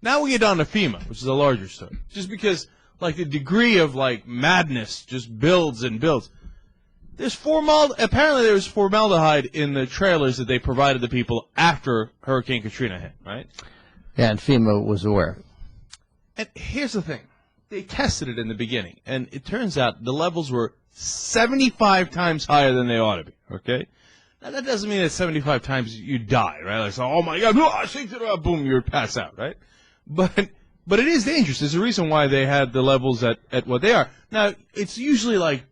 Now we get down to FEMA, which is a larger story. Just because, like, the degree of, like, madness just builds and builds. Apparently there was formaldehyde in the trailers that they provided the people after Hurricane Katrina hit, right? Yeah, and FEMA was aware. And here's the thing. They tested it in the beginning, and it turns out the levels were 75 times higher than they ought to be, okay? Now, that doesn't mean that 75 times you die, right? Like, so, oh, my God, boom, you pass out, right? But it is dangerous. There's a reason why they had the levels at what they are. Now, it's usually like,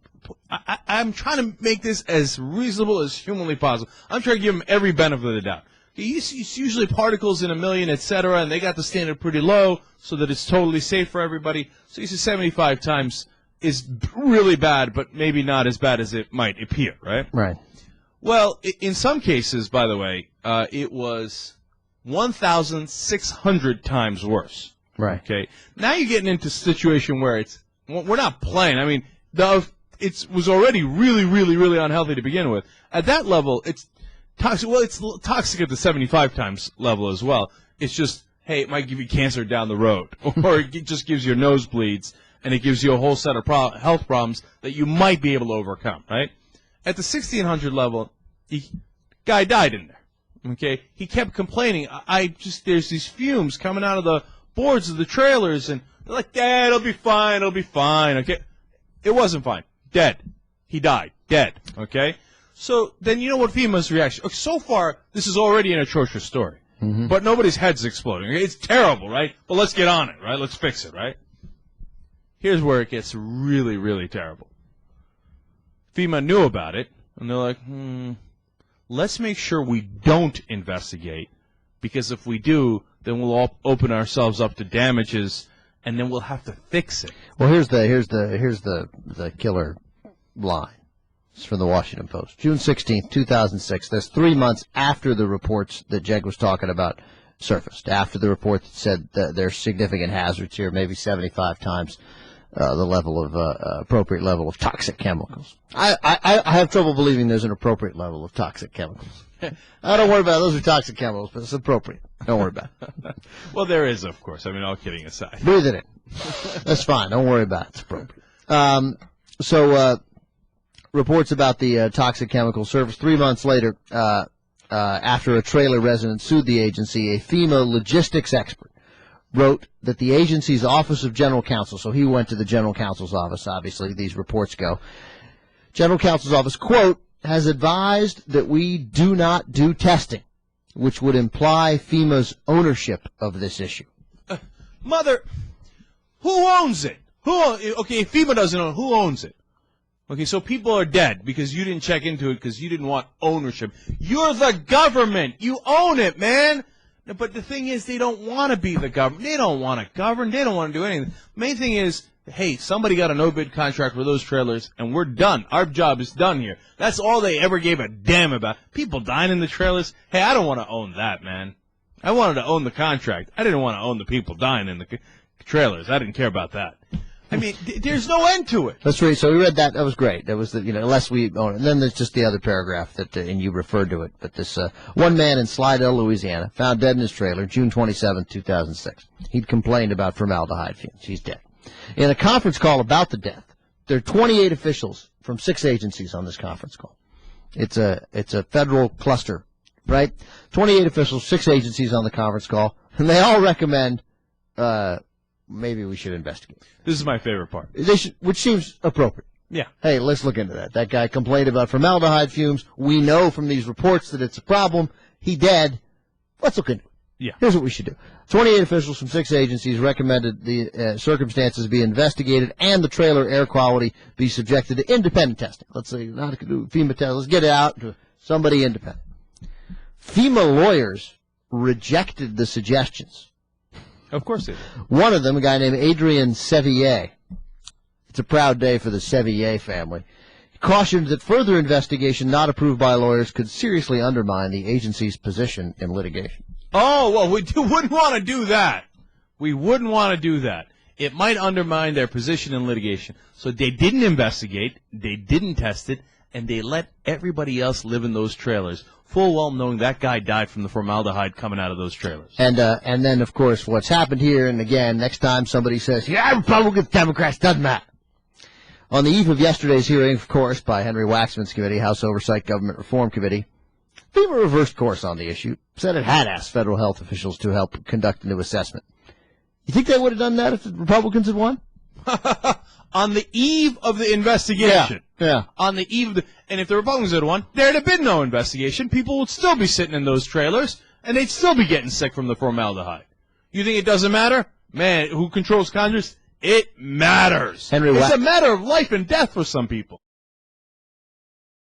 I'm trying to make this as reasonable as humanly possible. I'm trying to give them every benefit of the doubt. It's usually particles in a million, et cetera, and they got the standard pretty low so that it's totally safe for everybody. So you see 75 times is really bad, but maybe not as bad as it might appear, right? Right. Well, in some cases, by the way, it was 1,600 times worse. Right. Okay. Now you're getting into a situation where we're not playing. I mean, it was already really, really, really unhealthy to begin with. At that level, it's toxic. Well, it's toxic at the 75 times level as well. It's just, hey, it might give you cancer down the road, or it just gives you nosebleeds, and it gives you a whole set of health problems that you might be able to overcome, right? At the 1,600 level, guy died in there. Okay, he kept complaining. There's these fumes coming out of the boards of the trailers, and they're like, yeah, it'll be fine, okay? It wasn't fine. Dead. He died. Dead. Okay? So then you know what FEMA's reaction? Okay, so far, this is already an atrocious story. Mm-hmm. But nobody's head's exploding. It's terrible, right? But let's get on it, right? Let's fix it, right? Here's where it gets really, really terrible. FEMA knew about it, and they're like, let's make sure we don't investigate, because if we do, then we'll all open ourselves up to damages, and then we'll have to fix it. Well, here's the killer line. It's from the Washington Post. June 16th, 2006. That's 3 months after the reports that Jeg was talking about surfaced, after the report that said that there's significant hazards here, maybe 75 times the level of appropriate level of toxic chemicals. I have trouble believing there's an appropriate level of toxic chemicals. I don't worry about it. Those are toxic chemicals, but it's appropriate. Don't worry about it. Well, there is, of course. I mean, all kidding aside. Breathe it in. That's fine. Don't worry about it. It's appropriate. So reports about the toxic chemical surface 3 months later, after a trailer resident sued the agency, a FEMA logistics expert wrote that the agency's Office of General Counsel, so he went to the General Counsel's office, obviously, these reports go. General Counsel's office, quote, has advised that we do not do testing, which would imply FEMA's ownership of this issue. Mother, who owns it? Okay, if FEMA doesn't own it, who owns it? Okay, so people are dead because you didn't check into it because you didn't want ownership. You're the government. You own it, man. But the thing is, they don't want to be the government. They don't want to govern. They don't want to do anything. The main thing is, hey, somebody got a no-bid contract for those trailers, and we're done. Our job is done here. That's all they ever gave a damn about. People dying in the trailers. Hey, I don't want to own that, man. I wanted to own the contract. I didn't want to own the people dying in the trailers. I didn't care about that. I mean, there's no end to it. That's right. So we read that. That was great. That was unless we own it. And then there's just the other paragraph that, and you referred to it. But this one man in Slidell, Louisiana, found dead in his trailer, June 27, 2006. He'd complained about formaldehyde fumes. He's dead. In a conference call about the death, there are 28 officials from 6 agencies on this conference call. It's a federal cluster, right? 28 officials, 6 agencies on the conference call, and they all recommend maybe we should investigate. This is my favorite part. Which seems appropriate. Yeah. Hey, let's look into that. That guy complained about formaldehyde fumes. We know from these reports that it's a problem. He dead. Let's look into it. Yeah. Here's what we should do. 28 officials from 6 agencies recommended the circumstances be investigated and the trailer air quality be subjected to independent testing. Let's say not to do FEMA test. Let's get it out to somebody independent. FEMA lawyers rejected the suggestions. Of course they did. One of them, a guy named Adrian Sevier, it's a proud day for the Sevier family, cautioned that further investigation not approved by lawyers could seriously undermine the agency's position in litigation. Oh, well, we wouldn't want to do that. We wouldn't want to do that. It might undermine their position in litigation. So they didn't investigate, they didn't test it, and they let everybody else live in those trailers full well knowing that guy died from the formaldehyde coming out of those trailers. And then, of course, what's happened here, and again, next time somebody says, yeah, Republicans, Democrats, doesn't matter. On the eve of yesterday's hearing, of course, by Henry Waxman's committee, House Oversight Government Reform Committee, FEMA reversed course on the issue, said it had asked federal health officials to help conduct a new assessment. You think they would have done that if the Republicans had won? On the eve of the investigation. Yeah. On the eve of the, and if the Republicans had won, there'd have been no investigation. People would still be sitting in those trailers, and they'd still be getting sick from the formaldehyde. You think it doesn't matter? Man, who controls Congress? It matters. It's a matter of life and death for some people.